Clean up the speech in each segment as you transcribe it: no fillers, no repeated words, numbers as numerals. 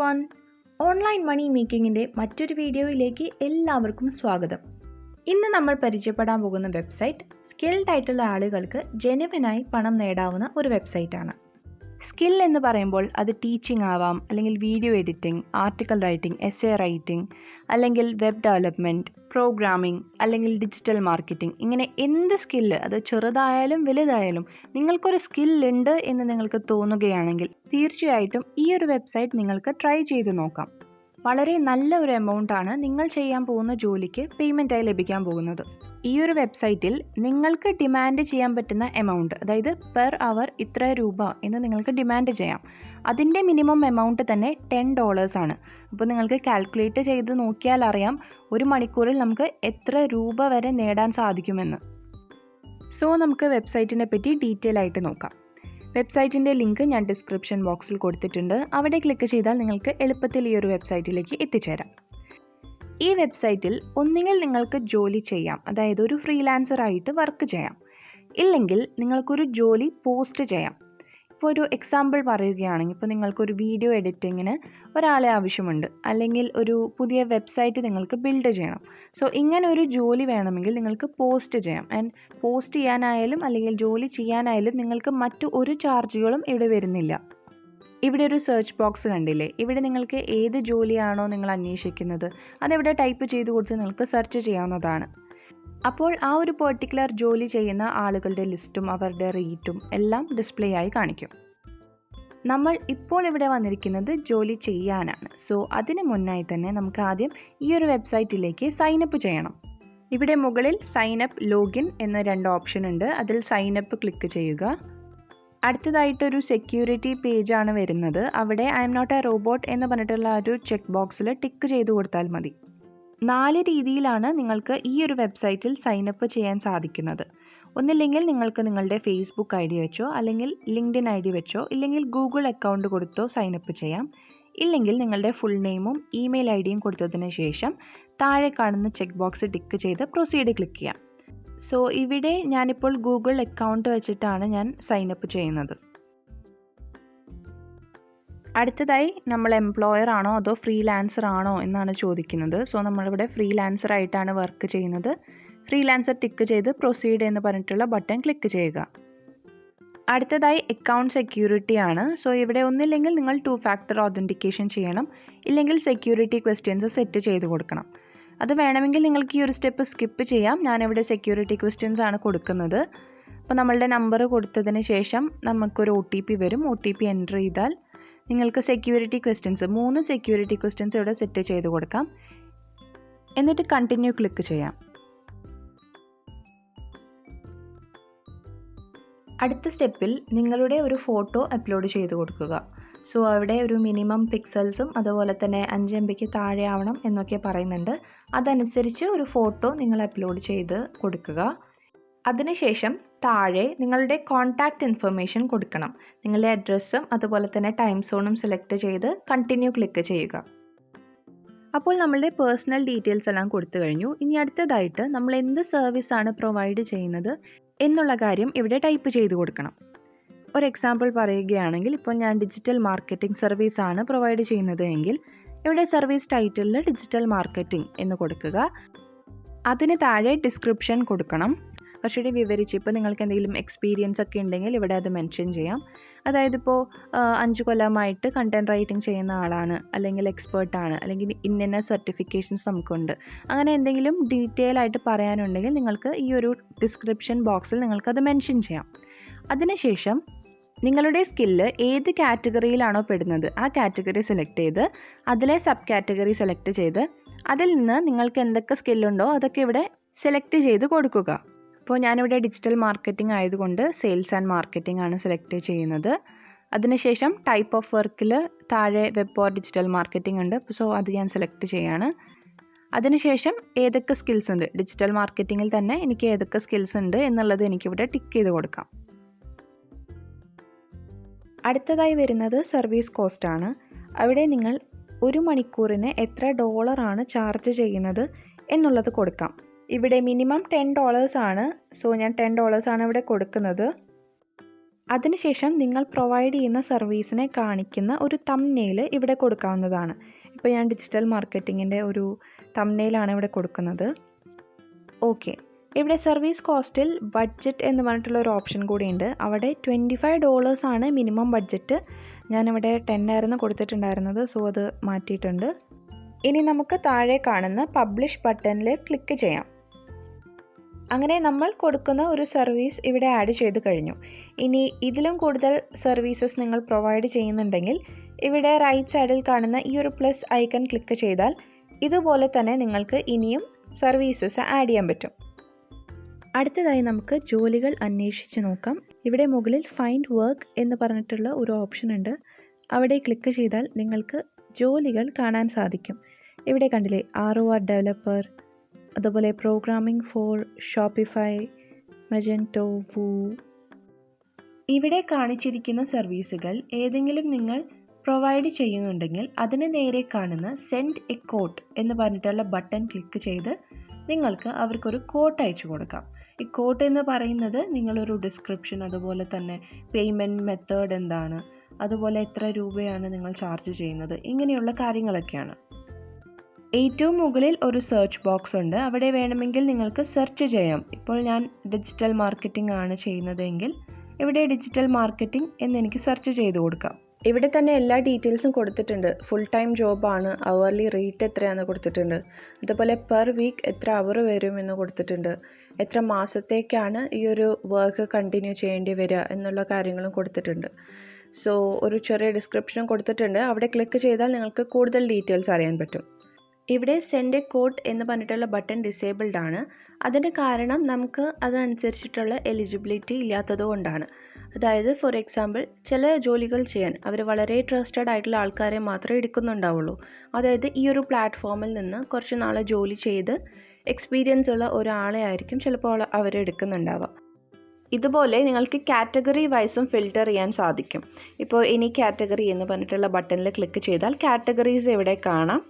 Everyone, online മണി മേക്കിങ്ങിൻ്റെ മറ്റൊരു വീഡിയോയിലേക്ക് എല്ലാവർക്കും സ്വാഗതം. ഇന്ന് നമ്മൾ പരിചയപ്പെടാൻ പോകുന്ന വെബ്സൈറ്റ് സ്കിൽഡ് ആയിട്ടുള്ള ആളുകൾക്ക് ജെനുവിനായി പണം നേടാവുന്ന ഒരു വെബ്സൈറ്റാണ്. സ്കിൽ എന്ന് പറയുമ്പോൾ അത് ടീച്ചിങ് ആവാം, അല്ലെങ്കിൽ video editing, article writing, essay writing, അല്ലെങ്കിൽ വെബ് ഡെവലപ്മെൻറ്റ്, പ്രോഗ്രാമിംഗ്, അല്ലെങ്കിൽ ഡിജിറ്റൽ മാർക്കറ്റിംഗ്. ഇങ്ങനെ എന്ത് സ്കില്ല്, അത് ചെറുതായാലും വലുതായാലും നിങ്ങൾക്കൊരു സ്കില്ലുണ്ട് എന്ന് നിങ്ങൾക്ക് തോന്നുകയാണെങ്കിൽ തീർച്ചയായിട്ടും ഈ ഒരു വെബ്സൈറ്റ് നിങ്ങൾക്ക് ട്രൈ ചെയ്ത് നോക്കാം. വളരെ നല്ല ഒരു എമൗണ്ടാണ് നിങ്ങൾ ചെയ്യാൻ പോകുന്ന ജോലിക്ക് പേയ്മെൻറ്റായി ലഭിക്കാൻ പോകുന്നത്. ഈ ഒരു വെബ്സൈറ്റിൽ നിങ്ങൾക്ക് ഡിമാൻഡ് ചെയ്യാൻ പറ്റുന്ന എമൗണ്ട്, അതായത് പെർ അവർ ഇത്ര രൂപ എന്ന് നിങ്ങൾക്ക് ഡിമാൻഡ് ചെയ്യാം. അതിൻ്റെ മിനിമം എമൗണ്ട് തന്നെ $10 ആണ്. അപ്പോൾ നിങ്ങൾക്ക് കാൽക്കുലേറ്റ് ചെയ്ത് നോക്കിയാൽ അറിയാം ഒരു മണിക്കൂറിൽ നമുക്ക് എത്ര രൂപ വരെ നേടാൻ സാധിക്കുമെന്ന്. സോ നമുക്ക് വെബ്സൈറ്റിനെ പറ്റി ഡീറ്റെയിൽ ആയിട്ട് നോക്കാം. വെബ്സൈറ്റിൻ്റെ ലിങ്ക് ഞാൻ ഡിസ്ക്രിപ്ഷൻ ബോക്സിൽ കൊടുത്തിട്ടുണ്ട്. അവിടെ ക്ലിക്ക് ചെയ്താൽ നിങ്ങൾക്ക് എളുപ്പത്തിൽ ഈ ഒരു വെബ്സൈറ്റിലേക്ക് എത്തിച്ചേരാം. ഈ വെബ്സൈറ്റിൽ ഒന്നുകിൽ നിങ്ങൾക്ക് ജോലി ചെയ്യാം, അതായത് ഒരു ഫ്രീലാൻസർ ആയിട്ട് വർക്ക് ചെയ്യാം, ഇല്ലെങ്കിൽ നിങ്ങൾക്കൊരു ജോലി പോസ്റ്റ് ചെയ്യാം. ഇപ്പോൾ ഒരു എക്സാമ്പിൾ പറയുകയാണെങ്കിൽ, ഇപ്പോൾ നിങ്ങൾക്കൊരു വീഡിയോ എഡിറ്റിങ്ങിന് ഒരാളെ ആവശ്യമുണ്ട്, അല്ലെങ്കിൽ ഒരു പുതിയ വെബ്സൈറ്റ് നിങ്ങൾക്ക് ബിൽഡ് ചെയ്യണം. സോ ഇങ്ങനെ ഒരു ജോലി വേണമെങ്കിൽ നിങ്ങൾക്ക് പോസ്റ്റ് ചെയ്യാം. ആൻഡ് പോസ്റ്റ് ചെയ്യാനായാലും അല്ലെങ്കിൽ ജോലി ചെയ്യാനായാലും നിങ്ങൾക്ക് മറ്റു ഒരു ചാർജുകളും ഇവിടെ വരുന്നില്ല. ഇവിടെ ഒരു സെർച്ച് ബോക്സ് കണ്ടില്ലേ? ഇവിടെ നിങ്ങൾക്ക് ഏത് ജോലിയാണോ നിങ്ങൾ അന്വേഷിക്കുന്നത് അതിവിടെ ടൈപ്പ് ചെയ്ത് കൊടുത്ത് നിങ്ങൾക്ക് സെർച്ച് ചെയ്യാവുന്നതാണ്. അപ്പോൾ ആ ഒരു പെർട്ടിക്കുലർ ജോലി ചെയ്യുന്ന ആളുകളുടെ ലിസ്റ്റും അവരുടെ റേറ്റും എല്ലാം ഡിസ്പ്ലേ ആയി കാണിക്കും. നമ്മൾ ഇപ്പോൾ ഇവിടെ വന്നിരിക്കുന്നത് ജോലി ചെയ്യാനാണ്. സോ അതിന് മുന്നായി തന്നെ നമുക്ക് ആദ്യം ഈ ഒരു വെബ്സൈറ്റിലേക്ക് സൈനപ്പ് ചെയ്യണം. ഇവിടെ മുകളിൽ സൈനപ്പ്, ലോഗിൻ എന്ന 2 ഓപ്ഷൻ ഉണ്ട്. അതിൽ സൈനപ്പ് ക്ലിക്ക് ചെയ്യുക. അടുത്തതായിട്ടൊരു സെക്യൂരിറ്റി പേജാണ് വരുന്നത്. അവിടെ I'm not a robot എന്ന് പറഞ്ഞിട്ടുള്ള ഒരു ചെക്ക് ബോക്സിൽ ടിക്ക് ചെയ്ത് കൊടുത്താൽ മതി. 4 രീതിയിലാണ് നിങ്ങൾക്ക് ഈ ഒരു വെബ്സൈറ്റിൽ സൈനപ്പ് ചെയ്യാൻ സാധിക്കുന്നത്. ഒന്നില്ലെങ്കിൽ നിങ്ങൾക്ക് നിങ്ങളുടെ ഫേസ്ബുക്ക് ID വെച്ചോ, അല്ലെങ്കിൽ ലിങ്ക്ഡിൻ ID വെച്ചോ, ഇല്ലെങ്കിൽ ഗൂഗിൾ അക്കൗണ്ട് കൊടുത്തോ സൈനപ്പ് ചെയ്യാം. ഇല്ലെങ്കിൽ നിങ്ങളുടെ ഫുൾ നെയിമും ഇമെയിൽ IDയും കൊടുത്തതിന് ശേഷം താഴെ കാണുന്ന ചെക്ക് ബോക്സ് ടിക്ക് ചെയ്ത് പ്രൊസീഡ് ക്ലിക്ക് ചെയ്യാം. സോ ഇവിടെ ഞാനിപ്പോൾ ഗൂഗിൾ അക്കൗണ്ട് വെച്ചിട്ടാണ് ഞാൻ സൈനപ്പ് ചെയ്യുന്നത്. അടുത്തതായി നമ്മൾ എംപ്ലോയർ ആണോ അതോ ഫ്രീലാൻസർ ആണോ എന്നാണ് ചോദിക്കുന്നത്. സോ നമ്മളിവിടെ ഫ്രീലാൻസർ ആയിട്ടാണ് വർക്ക് ചെയ്യുന്നത്. ഫ്രീലാൻസർ ടിക്ക് ചെയ്ത് പ്രൊസീഡ് എന്ന് പറഞ്ഞിട്ടുള്ള ബട്ടൺ ക്ലിക്ക് ചെയ്യുക. അടുത്തതായി അക്കൗണ്ട് സെക്യൂരിറ്റി ആണ്. സോ ഇവിടെ ഒന്നില്ലെങ്കിൽ നിങ്ങൾ 2 ഫാക്ടർ ഓതൻറ്റിക്കേഷൻ ചെയ്യണം, ഇല്ലെങ്കിൽ സെക്യൂരിറ്റി ക്വസ്റ്റ്യൻസ് സെറ്റ് ചെയ്ത് കൊടുക്കണം. അത് വേണമെങ്കിൽ നിങ്ങൾക്ക് ഈ ഒരു സ്റ്റെപ്പ് സ്കിപ്പ് ചെയ്യാം. ഞാനിവിടെ സെക്യൂരിറ്റി ക്വസ്റ്റ്യൻസ് ആണ് കൊടുക്കുന്നത്. അപ്പോൾ നമ്മളുടെ നമ്പർ കൊടുത്തതിന് ശേഷം നമുക്കൊരു OTP വരും. OTP എൻ്റർ ചെയ്താൽ നിങ്ങൾക്ക് സെക്യൂരിറ്റി ക്വസ്റ്റ്യൻസ് 3 സെക്യൂരിറ്റി ക്വസ്റ്റ്യൻസ് ഇവിടെ സെറ്റ് ചെയ്ത് കൊടുക്കാം. എന്നിട്ട് കണ്ടിന്യൂ ക്ലിക്ക് ചെയ്യാം. അടുത്ത സ്റ്റെപ്പിൽ നിങ്ങളുടെ ഒരു ഫോട്ടോ അപ്ലോഡ് ചെയ്ത് കൊടുക്കുക. സോ അവിടെ ഒരു മിനിമം പിക്സൽസും അതുപോലെ തന്നെ 5 MB താഴെ ആവണം എന്നൊക്കെ പറയുന്നുണ്ട്. അതനുസരിച്ച് ഒരു ഫോട്ടോ നിങ്ങൾ അപ്ലോഡ് ചെയ്ത് കൊടുക്കുക. അതിനുശേഷം താഴെ നിങ്ങളുടെ കോൺടാക്റ്റ് ഇൻഫർമേഷൻ കൊടുക്കണം. നിങ്ങളുടെ അഡ്രസ്സും അതുപോലെ തന്നെ ടൈം സോണും സെലക്ട് ചെയ്ത് കണ്ടിന്യൂ ക്ലിക്ക് ചെയ്യുക. അപ്പോൾ നമ്മളുടെ പേഴ്സണൽ ഡീറ്റെയിൽസ് എല്ലാം കൊടുത്തു കഴിഞ്ഞു. ഇനി അടുത്തതായിട്ട് നമ്മൾ എന്ത് സർവീസാണ് പ്രൊവൈഡ് ചെയ്യുന്നത് എന്നുള്ള കാര്യം ഇവിടെ ടൈപ്പ് ചെയ്ത് കൊടുക്കണം. ഒരു എക്സാമ്പിൾ പറയുകയാണെങ്കിൽ, ഇപ്പോൾ ഞാൻ ഡിജിറ്റൽ മാർക്കറ്റിംഗ് സർവീസാണ് പ്രൊവൈഡ് ചെയ്യുന്നത് എങ്കിൽ ഇവിടെ സർവീസ് ടൈറ്റിലിൽ ഡിജിറ്റൽ മാർക്കറ്റിംഗ് എന്ന് കൊടുക്കുക. അതിന് താഴെ ഡിസ്ക്രിപ്ഷൻ കൊടുക്കണം. കുറച്ചുകൂടി വിവരിച്ച്, ഇപ്പോൾ നിങ്ങൾക്ക് എന്തെങ്കിലും എക്സ്പീരിയൻസ് ഒക്കെ ഉണ്ടെങ്കിൽ ഇവിടെ അത് മെൻഷൻ ചെയ്യാം. അതായത് ഇപ്പോൾ 5 കൊല്ലമായിട്ട് കണ്ടൻറ് റൈറ്റിംഗ് ചെയ്യുന്ന ആളാണ്, അല്ലെങ്കിൽ എക്സ്പേർട്ടാണ്, അല്ലെങ്കിൽ ഇന്ന സർട്ടിഫിക്കേഷൻസ് നമുക്കുണ്ട്, അങ്ങനെ എന്തെങ്കിലും ഡീറ്റെയിൽ ആയിട്ട് പറയാനുണ്ടെങ്കിൽ നിങ്ങൾക്ക് ഈ ഒരു ഡിസ്ക്രിപ്ഷൻ ബോക്സിൽ നിങ്ങൾക്കത് മെൻഷൻ ചെയ്യാം. അതിനുശേഷം നിങ്ങളുടെ സ്കില്ല് ഏത് കാറ്റഗറിയിലാണോ പെടുന്നത് ആ കാറ്റഗറി സെലക്ട് ചെയ്ത് അതിലെ സബ് കാറ്റഗറി സെലക്ട് ചെയ്ത് അതിൽ നിന്ന് നിങ്ങൾക്ക് എന്തൊക്കെ സ്കില്ലുണ്ടോ അതൊക്കെ ഇവിടെ സെലക്ട് ചെയ്ത് കൊടുക്കുക. അപ്പോൾ ഞാനിവിടെ ഡിജിറ്റൽ മാർക്കറ്റിംഗ് ആയതുകൊണ്ട് സെയിൽസ് ആൻഡ് മാർക്കറ്റിംഗ് ആണ് സെലക്ട് ചെയ്യുന്നത്. അതിനുശേഷം ടൈപ്പ് ഓഫ് വർക്കിൽ താഴെ വെബ് ഓർ ഡിജിറ്റൽ മാർക്കറ്റിംഗ് ഉണ്ട്. സോ അത് ഞാൻ സെലക്ട് ചെയ്യാണ്. അതിനുശേഷം ഏതൊക്കെ സ്കിൽസ് ഉണ്ട്, ഡിജിറ്റൽ മാർക്കറ്റിങ്ങിൽ തന്നെ എനിക്ക് ഏതൊക്കെ സ്കിൽസ് ഉണ്ട് എന്നുള്ളത് എനിക്കിവിടെ ടിക്ക് ചെയ്ത് കൊടുക്കാം. അടുത്തതായി വരുന്നത് സർവീസ് കോസ്റ്റ് ആണ്. അവിടെ നിങ്ങൾ ഒരു മണിക്കൂറിന് എത്ര ഡോളറാണ് ചാർജ് ചെയ്യുന്നത് എന്നുള്ളത് കൊടുക്കാം. ഇവിടെ മിനിമം $10 ആണ്. സോ ഞാൻ $10 ആണ് ഇവിടെ കൊടുക്കുന്നത്. അതിനുശേഷം നിങ്ങൾ പ്രൊവൈഡ് ചെയ്യുന്ന സർവീസിനെ കാണിക്കുന്ന ഒരു തംബ്നെയിൽ ഇവിടെ കൊടുക്കാവുന്നതാണ്. ഇപ്പോൾ ഞാൻ ഡിജിറ്റൽ മാർക്കറ്റിങ്ങിൻ്റെ ഒരു തംബ്നെയിലാണ് ഇവിടെ കൊടുക്കുന്നത്. ഓക്കെ, ഇവിടെ സർവീസ് കോസ്റ്റിൽ ബഡ്ജറ്റ് എന്ന് പറഞ്ഞിട്ടുള്ള ഒരു ഓപ്ഷൻ കൂടിയുണ്ട്. അവിടെ $25 ആണ് മിനിമം ബഡ്ജറ്റ്. ഞാനിവിടെ 10 ആയിരുന്നു കൊടുത്തിട്ടുണ്ടായിരുന്നത്, സോ അത് മാറ്റിയിട്ടുണ്ട്. ഇനി നമുക്ക് താഴെ കാണുന്ന പബ്ലിഷ് ബട്ടണിൽ ക്ലിക്ക് ചെയ്യാം. അങ്ങനെ നമ്മൾ കൊടുക്കുന്ന ഒരു സർവീസ് ഇവിടെ ആഡ് ചെയ്ത് കഴിഞ്ഞു. ഇനി ഇതിലും കൂടുതൽ സർവീസസ് നിങ്ങൾ പ്രൊവൈഡ് ചെയ്യുന്നുണ്ടെങ്കിൽ ഇവിടെ റൈറ്റ് സൈഡിൽ കാണുന്ന ഈ ഒരു പ്ലസ് ഐക്കൺ ക്ലിക്ക് ചെയ്താൽ ഇതുപോലെ തന്നെ നിങ്ങൾക്ക് ഇനിയും സർവീസസ് ആഡ് ചെയ്യാൻ പറ്റും. അടുത്തതായി നമുക്ക് ജോലികൾ അന്വേഷിച്ച് നോക്കാം. ഇവിടെ മുകളിൽ ഫൈൻഡ് വർക്ക് എന്ന് പറഞ്ഞിട്ടുള്ള ഒരു ഓപ്ഷൻ ഉണ്ട്. അവിടെ ക്ലിക്ക് ചെയ്താൽ നിങ്ങൾക്ക് ജോലികൾ കാണാൻ സാധിക്കും. ഇവിടെ കണ്ടില്ലേ, ROR ഡെവലപ്പർ, അതുപോലെ പ്രോഗ്രാമിംഗ് ഫോർ ഷോപ്പിഫൈ, മജെൻറ്റോ, വൂ. ഇവിടെ കാണിച്ചിരിക്കുന്ന സർവീസുകൾ ഏതെങ്കിലും നിങ്ങൾ പ്രൊവൈഡ് ചെയ്യുന്നുണ്ടെങ്കിൽ അതിന് നേരെ കാണുന്ന സെൻഡ് എ കോട്ട് എന്ന് പറഞ്ഞിട്ടുള്ള ബട്ടൺ ക്ലിക്ക് ചെയ്ത് നിങ്ങൾക്ക് അവർക്കൊരു കോട്ട് അയച്ചു കൊടുക്കാം. ഈ കോട്ട് എന്ന് പറയുന്നത് നിങ്ങളൊരു ഡിസ്ക്രിപ്ഷൻ, അതുപോലെ തന്നെ പേയ്മെൻറ്റ് മെത്തേഡ് എന്താണ്, അതുപോലെ എത്ര രൂപയാണ് നിങ്ങൾ ചാർജ് ചെയ്യുന്നത്, ഇങ്ങനെയുള്ള കാര്യങ്ങളൊക്കെയാണ്. ഏറ്റവും മുകളിൽ ഒരു സെർച്ച് ബോക്സ് ഉണ്ട്. അവിടെ വേണമെങ്കിൽ നിങ്ങൾക്ക് സെർച്ച് ചെയ്യാം. ഇപ്പോൾ ഞാൻ ഡിജിറ്റൽ മാർക്കറ്റിംഗ് ആണ് ചെയ്യുന്നതെങ്കിൽ ഇവിടെ ഡിജിറ്റൽ മാർക്കറ്റിംഗ് എന്നെനിക്ക് സെർച്ച് ചെയ്ത് കൊടുക്കാം. ഇവിടെ തന്നെ എല്ലാ ഡീറ്റെയിൽസും കൊടുത്തിട്ടുണ്ട്. ഫുൾ ടൈം ജോബാണ്, അവർലി റേറ്റ് എത്രയാണെന്ന് കൊടുത്തിട്ടുണ്ട്, അതുപോലെ പെർ വീക്ക് എത്ര അവർ വരും എന്ന് കൊടുത്തിട്ടുണ്ട്, എത്ര മാസത്തേക്കാണ് ഈ ഒരു വർക്ക് കണ്ടിന്യൂ ചെയ്യേണ്ടി വരിക എന്നുള്ള കാര്യങ്ങളും കൊടുത്തിട്ടുണ്ട്. സോ ഒരു ചെറിയ ഡിസ്ക്രിപ്ഷനും കൊടുത്തിട്ടുണ്ട്. അവിടെ ക്ലിക്ക് ചെയ്താൽ നിങ്ങൾക്ക് കൂടുതൽ ഡീറ്റെയിൽസ് അറിയാൻ പറ്റും. ഇവിടെ സെൻഡ് എ കോട്ട് എന്ന് പറഞ്ഞിട്ടുള്ള ബട്ടൺ ഡിസേബിൾഡ് ആണ്. അതിന് കാരണം നമുക്ക് അതനുസരിച്ചിട്ടുള്ള എലിജിബിലിറ്റി ഇല്ലാത്തത് കൊണ്ടാണ്. അതായത് ഫോർ എക്സാമ്പിൾ ചില ജോലികൾ ചെയ്യാൻ അവർ വളരെ ട്രസ്റ്റഡ് ആയിട്ടുള്ള ആൾക്കാരെ മാത്രമേ എടുക്കുന്നുണ്ടാവുള്ളൂ. അതായത് ഈ ഒരു പ്ലാറ്റ്ഫോമിൽ നിന്ന് കുറച്ച് നാൾ ജോലി ചെയ്ത് എക്സ്പീരിയൻസ് ഉള്ള ഒരാളെ ആയിരിക്കും ചിലപ്പോൾ അവർ എടുക്കുന്നുണ്ടാവുക. ഇതുപോലെ നിങ്ങൾക്ക് കാറ്റഗറി വൈസും ഫിൽറ്റർ ചെയ്യാൻ സാധിക്കും. ഇപ്പോൾ ഇനി കാറ്റഗറി എന്ന് പറഞ്ഞിട്ടുള്ള ബട്ടണിൽ ക്ലിക്ക് ചെയ്താൽ കാറ്റഗറീസ് ഇവിടെ കാണാം.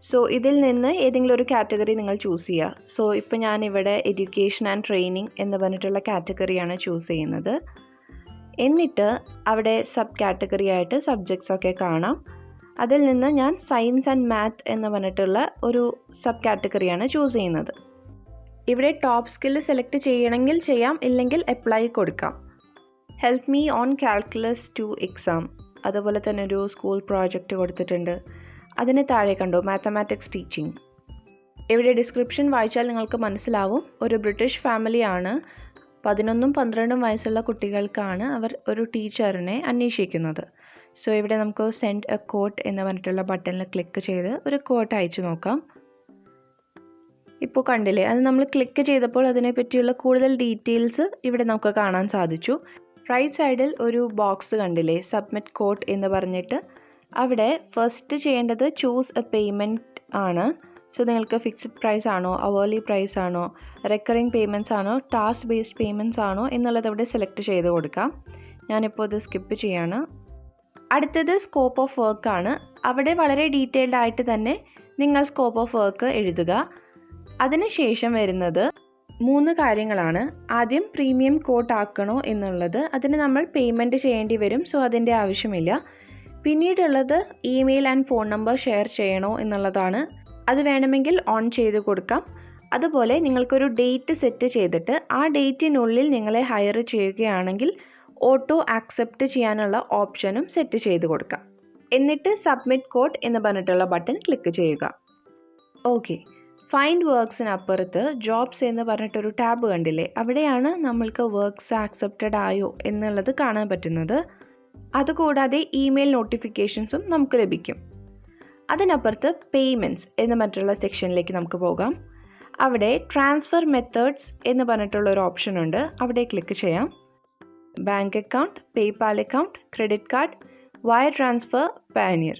സോ ഇതിൽ നിന്ന് ഏതെങ്കിലും ഒരു കാറ്റഗറി നിങ്ങൾ ചൂസ് ചെയ്യുക. സോ ഇപ്പോൾ ഞാനിവിടെ എഡ്യൂക്കേഷൻ ആൻഡ് ട്രെയിനിങ് എന്ന് പറഞ്ഞിട്ടുള്ള കാറ്റഗറിയാണ് ചൂസ് ചെയ്യുന്നത്. എന്നിട്ട് അവിടെ സബ് കാറ്റഗറി ആയിട്ട് സബ്ജക്ട്സൊക്കെ കാണാം. അതിൽ നിന്ന് ഞാൻ സയൻസ് ആൻഡ് മാത്ത് എന്ന് പറഞ്ഞിട്ടുള്ള ഒരു സബ് കാറ്റഗറിയാണ് ചൂസ് ചെയ്യുന്നത്. ഇവിടെ ടോപ്പ് സ്കില്ല് സെലക്ട് ചെയ്യണമെങ്കിൽ ചെയ്യാം, ഇല്ലെങ്കിൽ അപ്ലൈ കൊടുക്കാം. Help me on calculus 2 exam, അതുപോലെ തന്നെ ഒരു സ്കൂൾ പ്രോജക്റ്റ് കൊടുത്തിട്ടുണ്ട്. അതിന് താഴെ കണ്ടോ മാത്തമാറ്റിക്സ് ടീച്ചിങ്. ഇവിടെ ഡിസ്ക്രിപ്ഷൻ വായിച്ചാൽ നിങ്ങൾക്ക് മനസ്സിലാവും. ഒരു ബ്രിട്ടീഷ് ഫാമിലിയാണ്, 11-12 വയസ്സുള്ള കുട്ടികൾക്കാണ് അവർ ഒരു ടീച്ചറിനെ അന്വേഷിക്കുന്നത്. സോ ഇവിടെ നമുക്ക് സെൻഡ് എ കോട്ട് എന്ന് പറഞ്ഞിട്ടുള്ള ബട്ടണിൽ ക്ലിക്ക് ചെയ്ത് ഒരു കോട്ട് അയച്ചു നോക്കാം. ഇപ്പോൾ കണ്ടില്ലേ, അത് നമ്മൾ ക്ലിക്ക് ചെയ്തപ്പോൾ അതിനെ പറ്റിയുള്ള കൂടുതൽ ഡീറ്റെയിൽസ് ഇവിടെ നമുക്ക് കാണാൻ സാധിച്ചു. റൈറ്റ് സൈഡിൽ ഒരു ബോക്സ് കണ്ടില്ലേ, സബ്മിറ്റ് കോട്ട് എന്ന് പറഞ്ഞിട്ട്. അവിടെ ഫസ്റ്റ് ചെയ്യേണ്ടത് ചൂസ് എ പേയ്മെൻറ്റ് ആണ്. സോ നിങ്ങൾക്ക് ഫിക്സഡ് പ്രൈസ് ആണോ, അവേർലി പ്രൈസ് ആണോ, റെക്കറിങ് പേയ്മെൻറ്റ്സ് ആണോ, ടാസ്ക് ബേസ്ഡ് പേയ്മെൻറ്റ്സ് ആണോ എന്നുള്ളത് ഇവിടെ സെലക്ട് ചെയ്ത് കൊടുക്കാം. ഞാനിപ്പോൾ ഇത് സ്കിപ്പ് ചെയ്യാണ്. അടുത്തത് സ്കോപ്പ് ഓഫ് വർക്ക് ആണ്. അവിടെ വളരെ ഡീറ്റെയിൽഡ് ആയിട്ട് തന്നെ നിങ്ങൾ സ്കോപ്പ് ഓഫ് വർക്ക് എഴുതുക. അതിനുശേഷം വരുന്നത് 3 കാര്യങ്ങളാണ്. ആദ്യം പ്രീമിയം കോട്ട് ആക്കണോ എന്നുള്ളത്, അതിന് നമ്മൾ പേയ്മെൻറ്റ് ചെയ്യേണ്ടി വരും. സോ അതിൻ്റെ ആവശ്യമില്ല. പിന്നീടുള്ളത് email and phone number share ചെയ്യണോ എന്നുള്ളതാണ്. അത് വേണമെങ്കിൽ ഓൺ ചെയ്ത് കൊടുക്കാം. അതുപോലെ നിങ്ങൾക്കൊരു ഡേറ്റ് സെറ്റ് ചെയ്തിട്ട് ആ ഡേറ്റിനുള്ളിൽ നിങ്ങളെ ഹയർ ചെയ്യുകയാണെങ്കിൽ ഓട്ടോ ആക്സെപ്റ്റ് ചെയ്യാനുള്ള ഓപ്ഷനും സെറ്റ് ചെയ്ത് കൊടുക്കാം. എന്നിട്ട് സബ്മിറ്റ് കോഡ് എന്ന് പറഞ്ഞിട്ടുള്ള ബട്ടൺ ക്ലിക്ക് ചെയ്യുക. ഓക്കെ, ഫൈൻഡ് വർക്ക്സിനപ്പുറത്ത് ജോബ്സ് എന്ന് പറഞ്ഞിട്ടൊരു ടാബ് കണ്ടില്ലേ, അവിടെയാണ് നമ്മൾക്ക് വർക്ക്സ് ആക്സെപ്റ്റഡ് ആയോ എന്നുള്ളത് കാണാൻ പറ്റുന്നത്. അതുകൂടാതെ ഇമെയിൽ നോട്ടിഫിക്കേഷൻസും നമുക്ക് ലഭിക്കും. അതിനപ്പുറത്ത് പേയ്മെൻറ്റ്സ് എന്ന് മറ്റുള്ള സെക്ഷനിലേക്ക് നമുക്ക് പോകാം. അവിടെ ട്രാൻസ്ഫർ മെത്തേഡ്സ് എന്ന് പറഞ്ഞിട്ടുള്ള ഒരു ഓപ്ഷൻ ഉണ്ട്. അവിടെ ക്ലിക്ക് ചെയ്യാം. Bank account, PayPal account, credit card, wire transfer, pannier,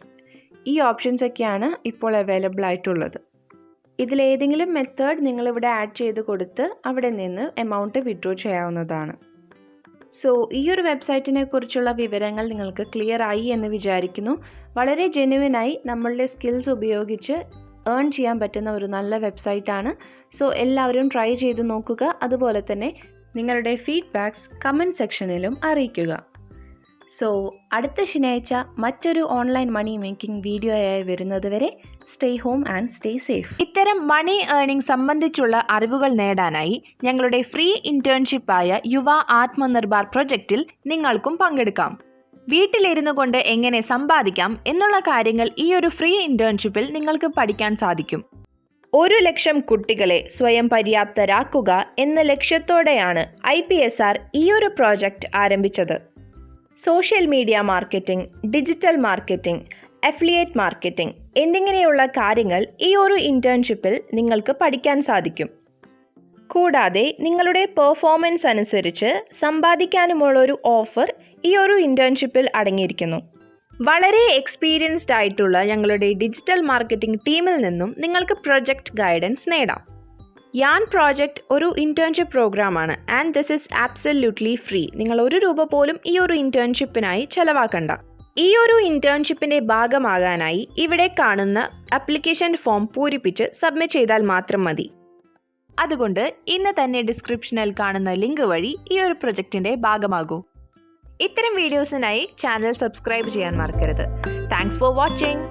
ഈ ഓപ്ഷൻസ് ഒക്കെയാണ് ഇപ്പോൾ അവൈലബിൾ ആയിട്ടുള്ളത്. ഇതിലേതെങ്കിലും മെത്തേഡ് നിങ്ങളിവിടെ ആഡ് ചെയ്ത് കൊടുത്ത് അവിടെ നിന്ന് എമൗണ്ട് വിഡ്രോ ചെയ്യാവുന്നതാണ്. സോ ഈ ഒരു വെബ്സൈറ്റിനെ കുറിച്ചുള്ള വിവരങ്ങൾ നിങ്ങൾക്ക് ക്ലിയർ ആയി എന്ന് വിചാരിക്കുന്നു. വളരെ ജെന്യുവനായി നമ്മളുടെ സ്കിൽസ് ഉപയോഗിച്ച് ഏൺ ചെയ്യാൻ പറ്റുന്ന ഒരു നല്ല വെബ്സൈറ്റാണ്. സോ എല്ലാവരും ട്രൈ ചെയ്ത് നോക്കുക. അതുപോലെ തന്നെ നിങ്ങളുടെ ഫീഡ്ബാക്ക്സ് കമൻറ്റ് സെക്ഷനിലും അറിയിക്കുക. സോ അടുത്ത ശനിയാഴ്ച മറ്റൊരു ഓൺലൈൻ മണി മേക്കിംഗ് വീഡിയോയായി വരുന്നതുവരെ stay home and stay safe. ഇത്തരം മണി ഏർണിംഗ് സംബന്ധിച്ചുള്ള അറിവുകൾ നേടാനായി ഞങ്ങളുടെ ഫ്രീ ഇൻറ്റേൺഷിപ്പായ യുവ ആത്മനിർഭർ പ്രൊജക്റ്റിൽ നിങ്ങൾക്കും പങ്കെടുക്കാം. വീട്ടിലിരുന്നു കൊണ്ട് എങ്ങനെ സമ്പാദിക്കാം എന്നുള്ള കാര്യങ്ങൾ ഈ ഒരു ഫ്രീ ഇൻറ്റേൺഷിപ്പിൽ നിങ്ങൾക്ക് പഠിക്കാൻ സാധിക്കും. 1,00,000 കുട്ടികളെ സ്വയം പര്യാപ്തരാക്കുക എന്ന ലക്ഷ്യത്തോടെയാണ് IPSR ഈ ഒരു പ്രോജക്റ്റ് ആരംഭിച്ചത്. Social media marketing, digital marketing, affiliate marketing എന്നിങ്ങനെയുള്ള കാര്യങ്ങൾ ഈ ഒരു ഇൻറ്റേൺഷിപ്പിൽ നിങ്ങൾക്ക് പഠിക്കാൻ സാധിക്കും. കൂടാതെ നിങ്ങളുടെ പെർഫോമൻസ് അനുസരിച്ച് സമ്പാദിക്കാനുമുള്ളൊരു ഓഫർ ഈ ഒരു ഇൻറ്റേൺഷിപ്പിൽ അടങ്ങിയിരിക്കുന്നു. വളരെ എക്സ്പീരിയൻസ്ഡ് ആയിട്ടുള്ള ഞങ്ങളുടെ ഡിജിറ്റൽ മാർക്കറ്റിംഗ് ടീമിൽ നിന്നും നിങ്ങൾക്ക് പ്രൊജക്റ്റ് ഗൈഡൻസ് നേടാം. യാൻ പ്രോജക്റ്റ് ഒരു ഇൻറ്റേൺഷിപ്പ് പ്രോഗ്രാമാണ് and this is absolutely free. നിങ്ങൾ ₹1 പോലും ഈ ഒരു ഇൻറ്റേൺഷിപ്പിനായി ചെലവാക്കണ്ട. ഈ ഒരു ഇൻറ്റേൺഷിപ്പിൻ്റെ ഭാഗമാകാനായി ഇവിടെ കാണുന്ന ആപ്ലിക്കേഷൻ ഫോം പൂരിപ്പിച്ച് സബ്മിറ്റ് ചെയ്താൽ മാത്രം മതി. അതുകൊണ്ട് ഇന്ന് തന്നെ ഡിസ്ക്രിപ്ഷനിൽ കാണുന്ന ലിങ്ക് വഴി ഈ ഒരു പ്രൊജക്റ്റിൻ്റെ ഭാഗമാകൂ. ഇത്തരം വീഡിയോസിനായി ചാനൽ സബ്സ്ക്രൈബ് ചെയ്യാൻ മറക്കരുത്. Thanks for watching.